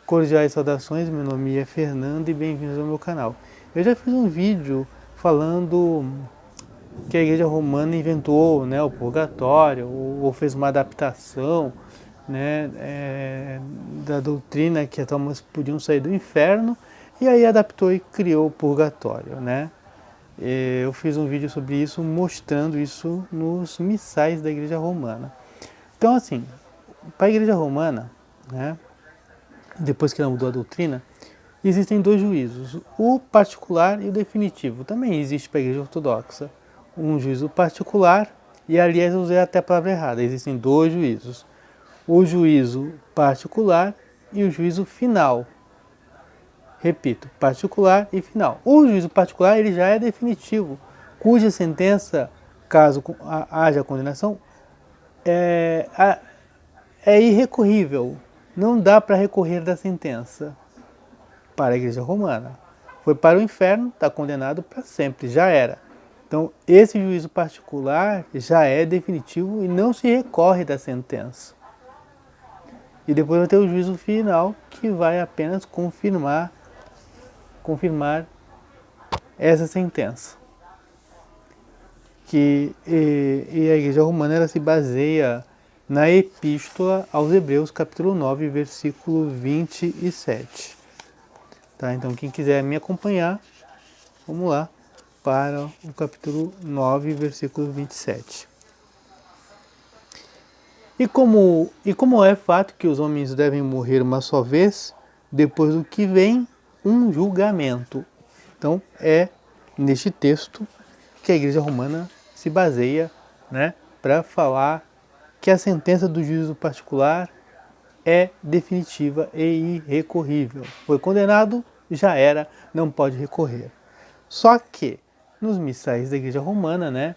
Cordiais saudações, meu nome é Fernando e bem-vindos ao meu canal. Eu já fiz um vídeo falando que a Igreja Romana inventou, né, o purgatório, ou fez uma adaptação, né, da doutrina que as almas podiam sair do inferno, e aí adaptou e criou o purgatório, né? Eu fiz um vídeo sobre isso, mostrando isso nos missais da Igreja Romana. Então, assim, para a Igreja Romana, né, depois que ela mudou a doutrina, existem dois juízos, o particular e o definitivo. Também existe para a Igreja Ortodoxa um juízo particular, e aliás eu usei até a palavra errada, existem dois juízos. O juízo particular e o juízo final. Repito, particular e final. O juízo particular ele já é definitivo, cuja sentença, caso haja condenação, é, é irrecorrível. Não dá para recorrer da sentença para a Igreja Romana. Foi para o inferno, está condenado para sempre, já era. Então, esse juízo particular já é definitivo e não se recorre da sentença. E depois vai ter o juízo final, que vai apenas confirmar essa sentença. E a Igreja Romana ela se baseia na Epístola aos Hebreus, capítulo 9, versículo 27. Tá? Então, quem quiser me acompanhar, vamos lá para o capítulo 9, versículo 27. E como é fato que os homens devem morrer uma só vez, depois do que vem um julgamento. Então, é neste texto que a Igreja Romana se baseia, né, para falar que a sentença do juízo particular é definitiva e irrecorrível. Foi condenado, já era, não pode recorrer. Só que nos missais da Igreja Romana, né,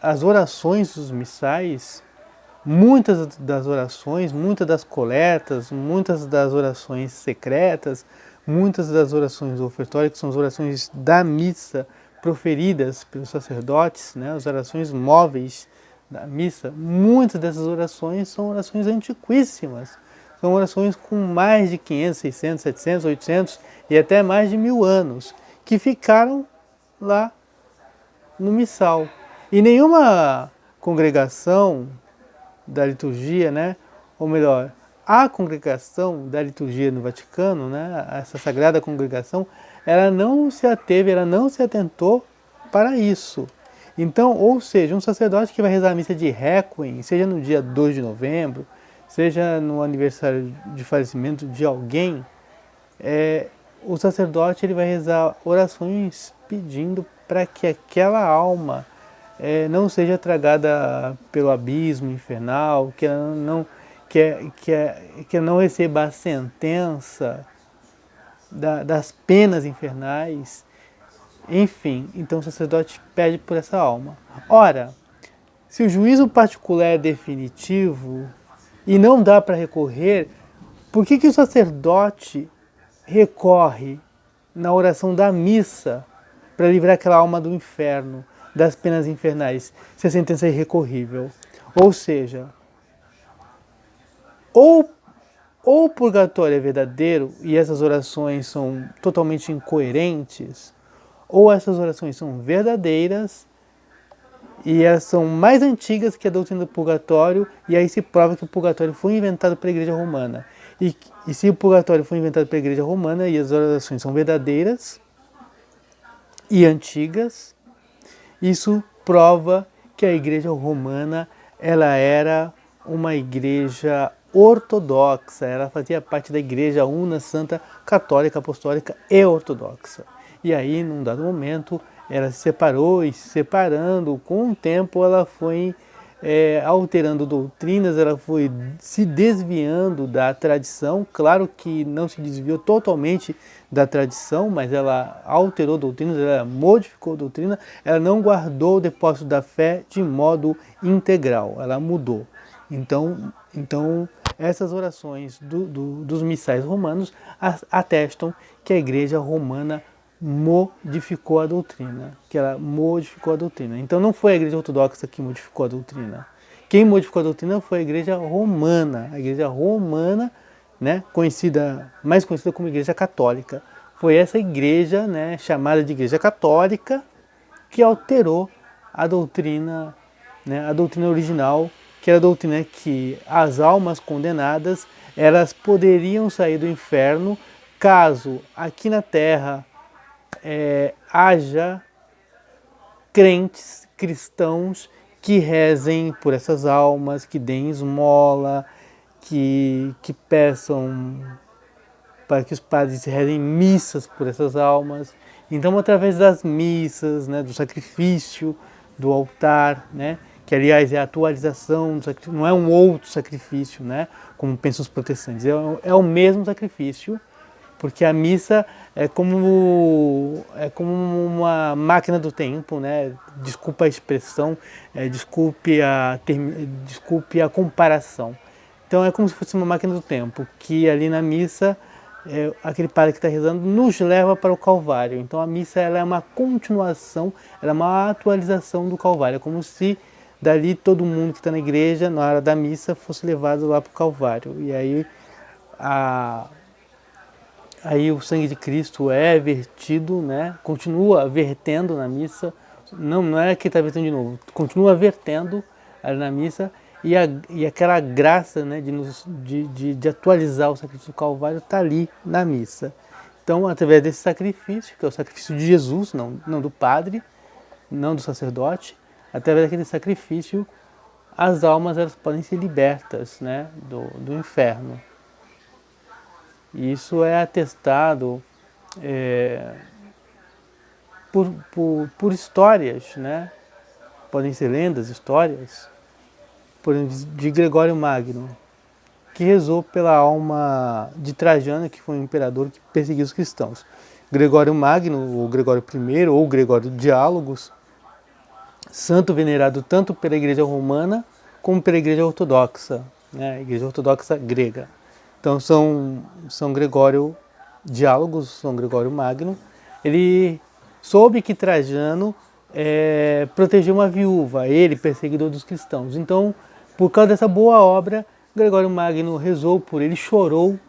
as orações dos missais, muitas das orações, muitas das coletas, muitas das orações secretas, muitas das orações ofertórias, que são as orações da missa proferidas pelos sacerdotes, né, as orações móveis da missa, muitas dessas orações são orações antiquíssimas. São orações com mais de 500, 600, 700, 800 e até mais de 1000 anos, que ficaram lá no missal. E nenhuma congregação da liturgia, né, ou melhor, a congregação da liturgia no Vaticano, né, essa sagrada congregação, ela não se ateve, ela não se atentou para isso. Então, ou seja, um sacerdote que vai rezar a missa de Requiem, seja no dia 2 de novembro, seja no aniversário de falecimento de alguém, o sacerdote ele vai rezar orações pedindo para que aquela alma não seja tragada pelo abismo infernal, que ela não receba a sentença das penas infernais. Enfim, então o sacerdote pede por essa alma. Ora, se o juízo particular é definitivo e não dá para recorrer, por que o sacerdote recorre na oração da missa para livrar aquela alma do inferno, das penas infernais, se a sentença é irrecorrível? Ou seja, ou o purgatório é verdadeiro e essas orações são totalmente incoerentes, ou essas orações são verdadeiras e elas são mais antigas que a doutrina do purgatório, e aí se prova que o purgatório foi inventado pela Igreja Romana. E se o purgatório foi inventado pela Igreja Romana e as orações são verdadeiras e antigas, isso prova que a Igreja Romana ela era uma igreja ortodoxa, ela fazia parte da Igreja Una, Santa, Católica, Apostólica e Ortodoxa. E aí, num dado momento, ela se separou e se separando, com o tempo ela foi alterando doutrinas, ela foi se desviando da tradição. Claro que não se desviou totalmente da tradição, mas ela alterou doutrinas, ela modificou doutrina, ela não guardou o depósito da fé de modo integral, ela mudou. Então essas orações dos missais romanos atestam que a Igreja Romana modificou a doutrina, que ela modificou a doutrina. Então não foi a Igreja Ortodoxa que modificou a doutrina. Quem modificou a doutrina foi a Igreja Romana. A Igreja Romana né, mais conhecida como Igreja Católica. Foi essa igreja, né, chamada de Igreja Católica, que alterou a doutrina, né, a doutrina original, que era a doutrina que as almas condenadas elas poderiam sair do inferno caso aqui na Terra haja crentes, cristãos que rezem por essas almas, que deem esmola, que peçam para que os padres rezem missas por essas almas. Então, através das missas, né, do sacrifício, do altar, né, que aliás é a atualização do sacrifício, não é um outro sacrifício, né, como pensam os protestantes, é o mesmo sacrifício, porque a missa é como uma máquina do tempo, né? Desculpa a expressão, desculpe a comparação. Então é como se fosse uma máquina do tempo, que ali na missa, aquele padre que está rezando nos leva para o Calvário. Então a missa ela é uma continuação, ela é uma atualização do Calvário. É como se dali todo mundo que está na igreja, na hora da missa, fosse levado lá para o Calvário. E aí o sangue de Cristo é vertido, né? Continua vertendo na missa. Não é que está vertendo de novo, continua vertendo ali na missa. E aquela graça, né, de atualizar o sacrifício do Calvário está ali na missa. Então, através desse sacrifício, que é o sacrifício de Jesus, não do padre, não do sacerdote, através daquele sacrifício, as almas elas podem ser libertas, né, do inferno. E isso é atestado por histórias, né? Podem ser lendas, histórias, por exemplo, de Gregório Magno, que rezou pela alma de Trajano, que foi um imperador que perseguiu os cristãos. Gregório Magno, ou Gregório I, ou Gregório Diálogos, santo venerado tanto pela Igreja Romana como pela Igreja Ortodoxa, né? A Igreja Ortodoxa grega. Então São Gregório Diálogos, São Gregório Magno, ele soube que Trajano protegeu uma viúva, ele, perseguidor dos cristãos. Então, por causa dessa boa obra, Gregório Magno rezou por ele, chorou,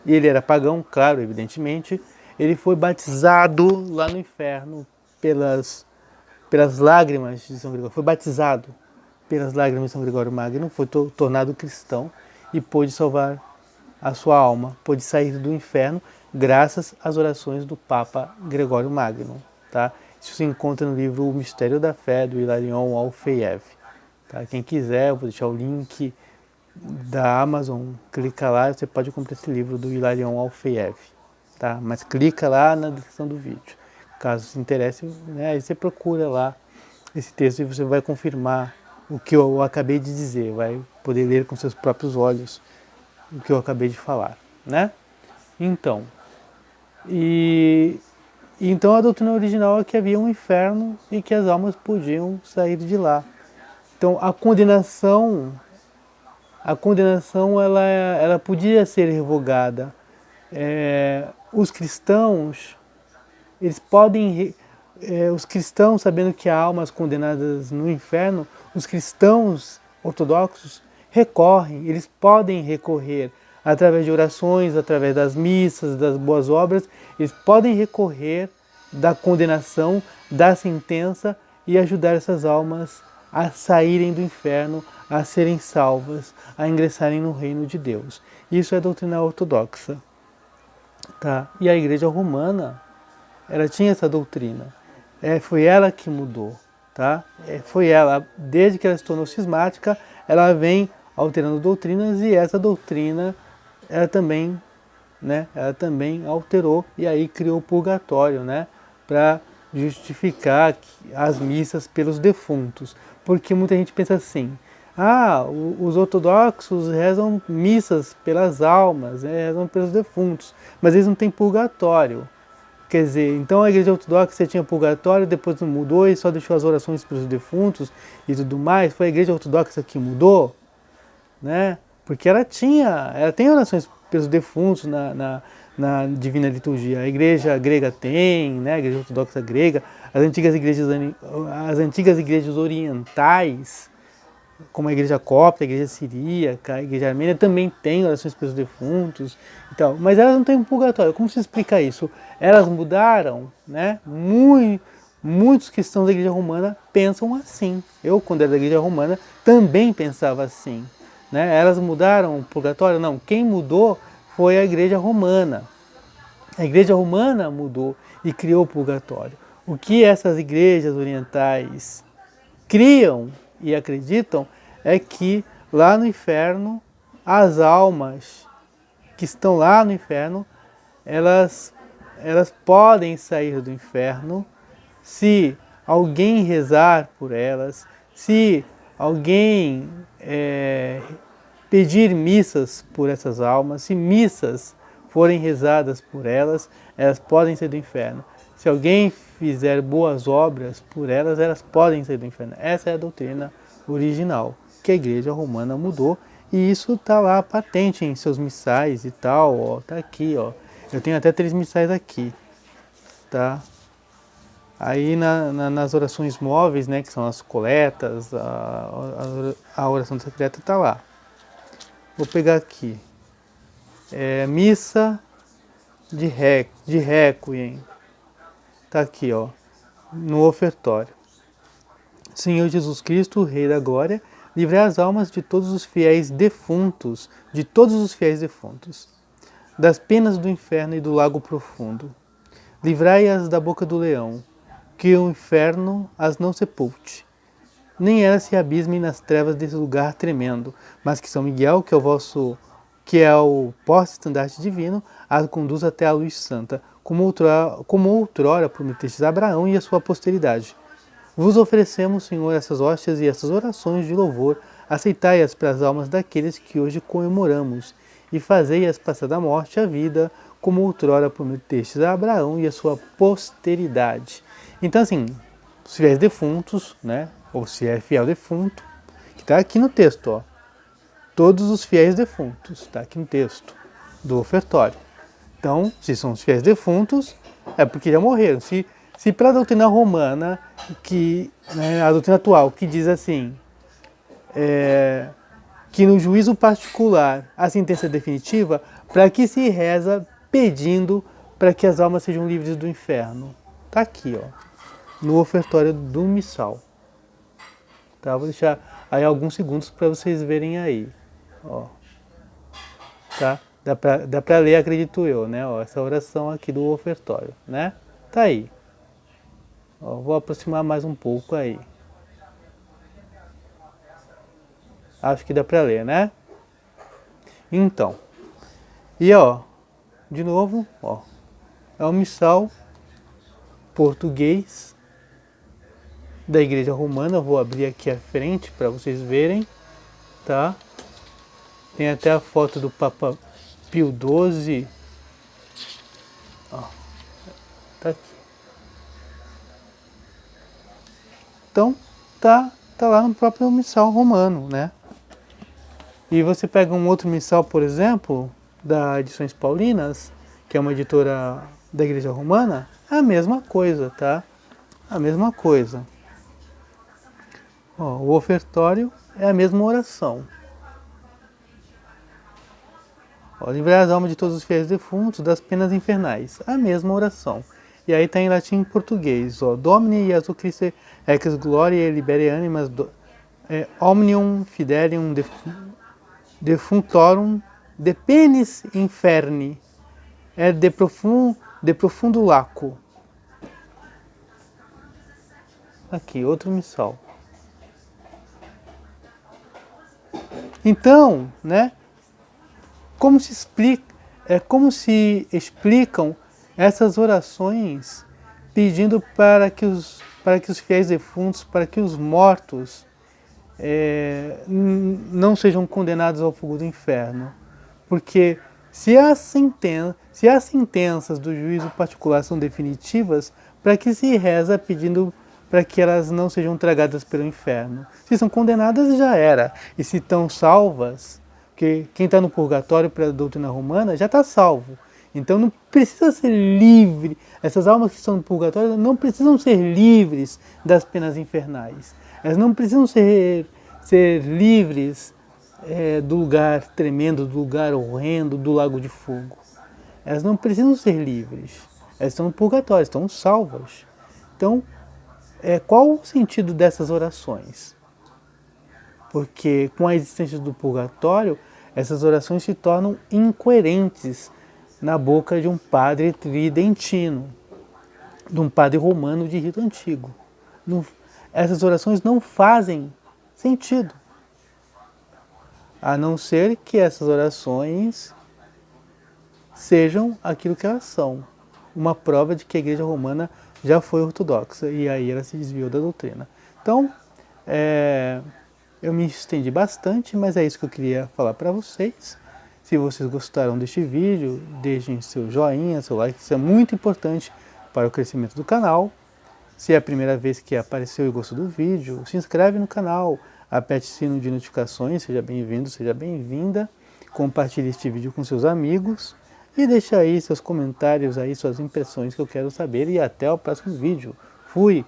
e ele era pagão, claro, evidentemente. Ele foi batizado lá no inferno pelas lágrimas de São Gregório, foi batizado pelas lágrimas de São Gregório Magno, foi tornado cristão e pôde salvar a sua alma, pôde sair do inferno graças às orações do Papa Gregório Magno. Tá? Isso se encontra no livro O Mistério da Fé, do Hilarion Alfeiev. Tá? Quem quiser, eu vou deixar o link da Amazon, clica lá, você pode comprar esse livro do Hilarion Alfeiev. Tá? Mas clica lá na descrição do vídeo. Caso se interesse, né, aí você procura lá esse texto e você vai confirmar o que eu acabei de dizer, vai poder ler com seus próprios olhos o que eu acabei de falar, né? Então, então a doutrina original é que havia um inferno e que as almas podiam sair de lá. Então a condenação ela podia ser revogada. Os cristãos, eles podem, os cristãos, sabendo que há almas condenadas no inferno, os cristãos ortodoxos recorrem, eles podem recorrer através de orações, através das missas, das boas obras, eles podem recorrer da condenação, da sentença e ajudar essas almas a saírem do inferno, a serem salvas, a ingressarem no reino de Deus. Isso é doutrina ortodoxa. Tá? E a Igreja Romana, ela tinha essa doutrina. Foi ela que mudou. Tá? Foi ela, desde que ela se tornou cismática, ela vem alterando doutrinas e essa doutrina ela também alterou e aí criou o purgatório, né? Para justificar as missas pelos defuntos. Porque muita gente pensa assim, os ortodoxos rezam missas pelas almas, rezam pelos defuntos, mas eles não têm purgatório. Quer dizer, então a igreja ortodoxa tinha purgatório, depois mudou e só deixou as orações pelos defuntos e tudo mais. Foi a igreja ortodoxa que mudou, né? Porque ela tem orações pelos defuntos na Divina Liturgia. A igreja grega tem, né? A igreja ortodoxa grega, as antigas igrejas orientais como a igreja copta, a igreja siríaca, a igreja armênia também tem orações pelos defuntos e tal, mas elas não têm um purgatório. Como se explica isso? Elas mudaram, né? Muitos cristãos da igreja romana pensam assim. Eu, quando era da igreja romana, também pensava assim, né? Elas mudaram o purgatório? Não, quem mudou foi a igreja romana. A igreja romana mudou e criou o purgatório. O que essas igrejas orientais criam e acreditam é que lá no inferno, as almas que estão lá no inferno, elas podem sair do inferno se alguém rezar por elas, se alguém pedir missas por essas almas, se missas forem rezadas por elas, elas podem sair do inferno. Se alguém fizer boas obras por elas, elas podem sair do inferno. Essa é a doutrina original, que a igreja romana mudou, e isso está lá patente em seus missais e tal, ó, tá aqui, ó. Eu tenho até 3 missais aqui, tá? Aí nas orações móveis, né, que são as coletas, a oração secreta tá lá. Vou pegar aqui. Missa de Requiem. Tá aqui, ó, no ofertório. Senhor Jesus Cristo, Rei da Glória, livrai as almas de todos os fiéis defuntos, das penas do inferno e do lago profundo. Livrai-as da boca do leão, que o inferno as não sepulte, nem elas se abismem nas trevas desse lugar tremendo, mas que São Miguel, que é o porta-estandarte divino, as conduz até a luz santa, como outrora prometestes a Abraão e a sua posteridade. Vos oferecemos, Senhor, essas hóstias e essas orações de louvor, aceitai-as para as almas daqueles que hoje comemoramos, e fazei-as passar da morte à vida, como outrora prometestes a Abraão e a sua posteridade. Então, assim, os fiéis defuntos, né, ou se é fiel defunto, que está aqui no texto, ó, todos os fiéis defuntos, está aqui no texto do ofertório. Então, se são os fiéis defuntos, é porque já morreram. Se pela doutrina romana, né, a doutrina atual, que diz assim, que no juízo particular a sentença é definitiva, para que se reza pedindo para que as almas sejam livres do inferno. Está aqui, ó, no ofertório do missal. Tá? Vou deixar aí alguns segundos para vocês verem aí. Ó. Tá? Dá para ler, acredito eu, né? Ó, essa oração aqui do ofertório, né? Tá aí. Ó, vou aproximar mais um pouco aí. Acho que dá para ler, né? Então. E ó, de novo, ó, é o missal português da Igreja Romana. Vou abrir aqui à frente para vocês verem, tá? Tem até a foto do Papa Pio XII. Ó, tá aqui. Então, tá lá no próprio missal romano, né? E você pega um outro missal, por exemplo, da Edições Paulinas, que é uma editora da Igreja Romana, é a mesma coisa, tá? A mesma coisa. Ó, o ofertório é a mesma oração. Ó, livrai as almas de todos os fiéis defuntos das penas infernais. A mesma oração. E aí está em latim e português. Ó, Domini Iesu Christe ex gloriae libere animas omnium fidelium defunctorum de penis inferni de profundo laco. Aqui, outro missal. Então, né? Como se explicam essas orações pedindo para que os fiéis defuntos, para que os mortos não sejam condenados ao fogo do inferno? Porque se as sentenças do juízo particular são definitivas, para que se reza pedindo para que elas não sejam tragadas pelo inferno? Se são condenadas, já era. E se estão salvas, porque quem está no purgatório pela doutrina romana já está salvo. Então não precisa ser livre. Essas almas que estão no purgatório não precisam ser livres das penas infernais. Elas não precisam ser ser livres do lugar tremendo, do lugar horrendo, do lago de fogo. Elas não precisam ser livres. Elas estão no purgatório, estão salvas. Então, qual o sentido dessas orações? Porque com a existência do purgatório, essas orações se tornam incoerentes na boca de um padre tridentino, de um padre romano de rito antigo. Essas orações não fazem sentido, a não ser que essas orações sejam aquilo que elas são, uma prova de que a Igreja Romana já foi ortodoxa e aí ela se desviou da doutrina. Então, eu me estendi bastante, mas é isso que eu queria falar para vocês. Se vocês gostaram deste vídeo, deixem seu joinha, seu like, isso é muito importante para o crescimento do canal. Se é a primeira vez que apareceu e gostou do vídeo, se inscreve no canal, aperte o sino de notificações, seja bem-vindo, seja bem-vinda. Compartilhe este vídeo com seus amigos e deixe aí seus comentários, aí, suas impressões que eu quero saber. E até o próximo vídeo. Fui!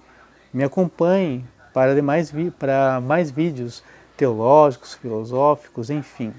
Me acompanhe para mais vídeos teológicos, filosóficos, enfim.